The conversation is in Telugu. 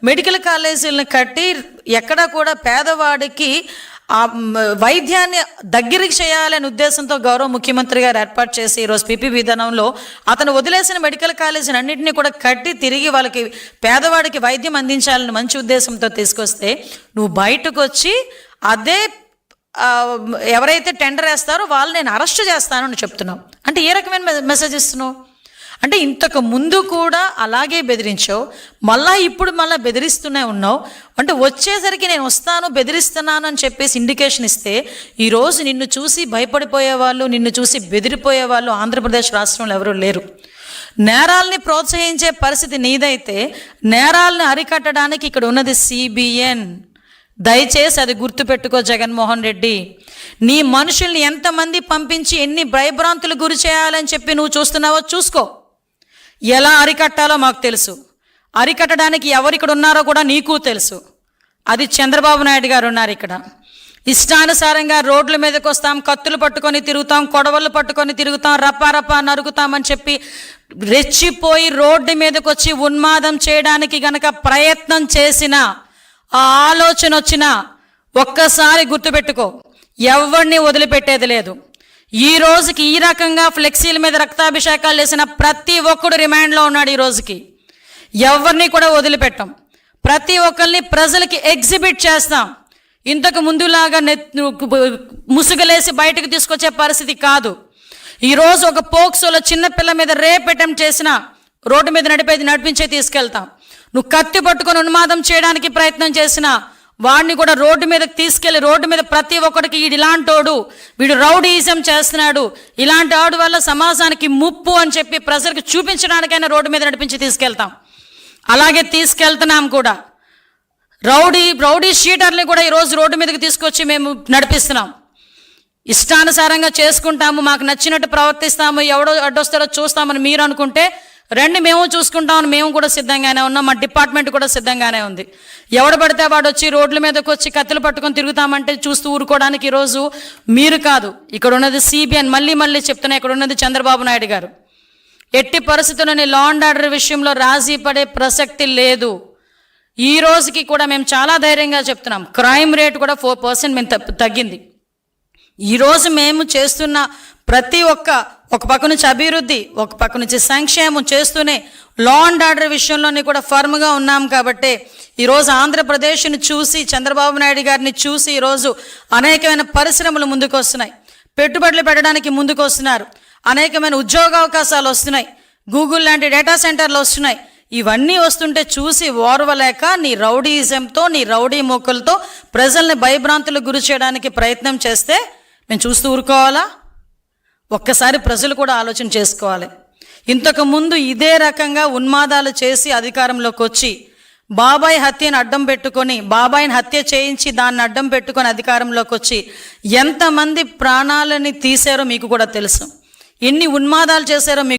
మెడికల్ కాలేజీలను కట్టి ఎక్కడా కూడా పేదవాడికి ఆ వైద్యాన్ని దగ్గరికి చేయాలనే ఉద్దేశంతో గౌరవ ముఖ్యమంత్రి గారు ఏర్పాటు చేసి ఈరోజు పిపి విధానంలో అతను వదిలేసిన మెడికల్ కాలేజీని అన్నింటినీ కూడా కట్టి తిరిగి వాళ్ళకి పేదవాడికి వైద్యం అందించాలని మంచి ఉద్దేశంతో తీసుకొస్తే నువ్వు బయటకు వచ్చి అదే ఎవరైతే టెండర్ వేస్తారో వాళ్ళు నేను అరెస్ట్ చేస్తానని చెప్తున్నావు. అంటే ఏ రకమైన మెసేజ్ ఇస్తున్నావు? అంటే ఇంతకు ముందు కూడా అలాగే బెదిరించావు, ఇప్పుడు బెదిరిస్తూనే ఉన్నావు. అంటే వచ్చేసరికి నేను వస్తాను బెదిరిస్తున్నాను అని చెప్పేసి ఇండికేషన్ ఇస్తే ఈరోజు నిన్ను చూసి భయపడిపోయేవాళ్ళు, నిన్ను చూసి బెదిరిపోయేవాళ్ళు ఆంధ్రప్రదేశ్ రాష్ట్రంలో ఎవరూ లేరు. నేరాల్ని ప్రోత్సహించే పరిస్థితి నీదైతే నేరాలను అరికట్టడానికి ఇక్కడ ఉన్నది సిబిఎన్. దయచేసి అది గుర్తుపెట్టుకో జగన్మోహన్ రెడ్డి. నీ మనుషుల్ని ఎంతమంది పంపించి ఎన్ని భయభ్రాంతులు గురి చేయాలని చెప్పి నువ్వు చూస్తున్నావో చూసుకో. ఎలా అరికట్టాలో మాకు తెలుసు, అరికట్టడానికి ఎవరిక్కడ ఉన్నారో కూడా నీకు తెలుసు. అది చంద్రబాబు నాయుడు గారు ఉన్నారు ఇక్కడ. ఇష్టానుసారంగా రోడ్ల మీదకి వస్తాం, కత్తులు పట్టుకొని తిరుగుతాం, కొడవళ్ళు పట్టుకొని తిరుగుతాం, రప్పా నరుగుతామని చెప్పి రెచ్చిపోయి రోడ్డు మీదకి వచ్చి ఉన్మాదం చేయడానికి గనక ప్రయత్నం చేసిన ఆ ఆలోచన వచ్చినా ఒక్కసారి గుర్తుపెట్టుకో, ఎవరిని వదిలిపెట్టేది లేదు. ఈ రోజుకి ఈ రకంగా ఫ్లెక్సీల మీద రక్తాభిషేకాలు చేసిన ప్రతి ఒక్కడు రిమాండ్లో ఉన్నాడు. ఈ రోజుకి ఎవరిని కూడా వదిలిపెట్టాం. ప్రతి ఒక్కరిని ప్రజలకి ఎగ్జిబిట్ చేస్తాం. ఇంతకు ముందులాగా ముసుగులేసి బయటకు తీసుకొచ్చే పరిస్థితి కాదు. ఈరోజు ఒక పోక్సోలో చిన్నపిల్ల మీద రేప్ అటెంప్ట్ చేసిన రోడ్డు మీద నడిపించే తీసుకెళ్తాం. నువ్వు కత్తి పట్టుకొని ఉన్మాదం చేయడానికి ప్రయత్నం చేసిన వాడిని కూడా రోడ్డు మీదకి తీసుకెళ్లి రోడ్డు మీద ప్రతి ఒక్కడికి ఇలాంటోడు, వీడు రౌడీయిజం చేస్తున్నాడు, ఇలాంటి వాడు వల్ల సమాజానికి ముప్పు అని చెప్పి ప్రజలకు చూపించడానికైనా రోడ్డు మీద నడిపించి తీసుకెళ్తాం. అలాగే తీసుకెళ్తున్నాం కూడా. రౌడీ షీటర్ని కూడా ఈరోజు రోడ్డు మీదకి తీసుకొచ్చి మేము నడిపిస్తున్నాం. ఇష్టానుసారంగా చేసుకుంటాము, మాకు నచ్చినట్టు ప్రవర్తిస్తాము, ఎవడో అడ్డొస్తాడో చూస్తామని మీరు అనుకుంటే రండి, మేము చూసుకుంటామని మేము కూడా సిద్ధంగానే ఉన్నాం. మా డిపార్ట్మెంట్ కూడా సిద్ధంగానే ఉంది. ఎవడు పడితే వాడు వచ్చి రోడ్ల మీదకి వచ్చి కత్తులు పట్టుకొని తిరుగుతామంటే చూస్తూ ఊరుకోవడానికి ఈరోజు మీరు కాదు, ఇక్కడ ఉన్నది సిబిఎన్. మళ్ళీ చెప్తున్నా, ఇక్కడ ఉన్నది చంద్రబాబు నాయుడు గారు. ఎట్టి పరిస్థితుల్లోని లా అండ్ ఆర్డర్ విషయంలో రాజీ పడే ప్రసక్తి లేదు. ఈ రోజుకి కూడా మేము చాలా ధైర్యంగా చెప్తున్నాం, క్రైమ్ రేట్ కూడా 4% మేము తగ్గింది. ఈరోజు మేము చేస్తున్న ప్రతి ఒక పక్క నుంచి అభివృద్ధి, ఒక పక్క నుంచి సంక్షేమం చేస్తూనే లా అండ్ ఆర్డర్ విషయంలోని కూడా ఫర్మ్గా ఉన్నాం. కాబట్టి ఈరోజు ఆంధ్రప్రదేశ్ని చూసి, చంద్రబాబు నాయుడు గారిని చూసి ఈరోజు అనేకమైన పరిశ్రమలు ముందుకు వస్తున్నాయి, పెట్టుబడులు పెట్టడానికి ముందుకు వస్తున్నారు, అనేకమైన ఉద్యోగావకాశాలు వస్తున్నాయి, గూగుల్ లాంటి డేటా సెంటర్లు వస్తున్నాయి. ఇవన్నీ వస్తుంటే చూసి ఓర్వలేక నీ రౌడీయిజంతో, నీ రౌడీ మూకలతో ప్రజల్ని భయభ్రాంతులకు గురి చేయడానికి ప్రయత్నం చేస్తే మేము చూస్తూ ఊరుకోవాలా? ఒక్కసారి ప్రజలు కూడా ఆలోచన చేసుకోవాలి. ఇంతకుముందు ఇదే రకంగా ఉన్మాదాలు చేసి అధికారంలోకి వచ్చి బాబాయ్ హత్యను అడ్డం పెట్టుకొని, బాబాయిని హత్య చేయించి దాన్ని అడ్డం పెట్టుకొని అధికారంలోకి వచ్చి ఎంతమంది ప్రాణాలని తీశారో మీకు కూడా తెలుసు, ఎన్ని ఉన్మాదాలు చేశారో మీకు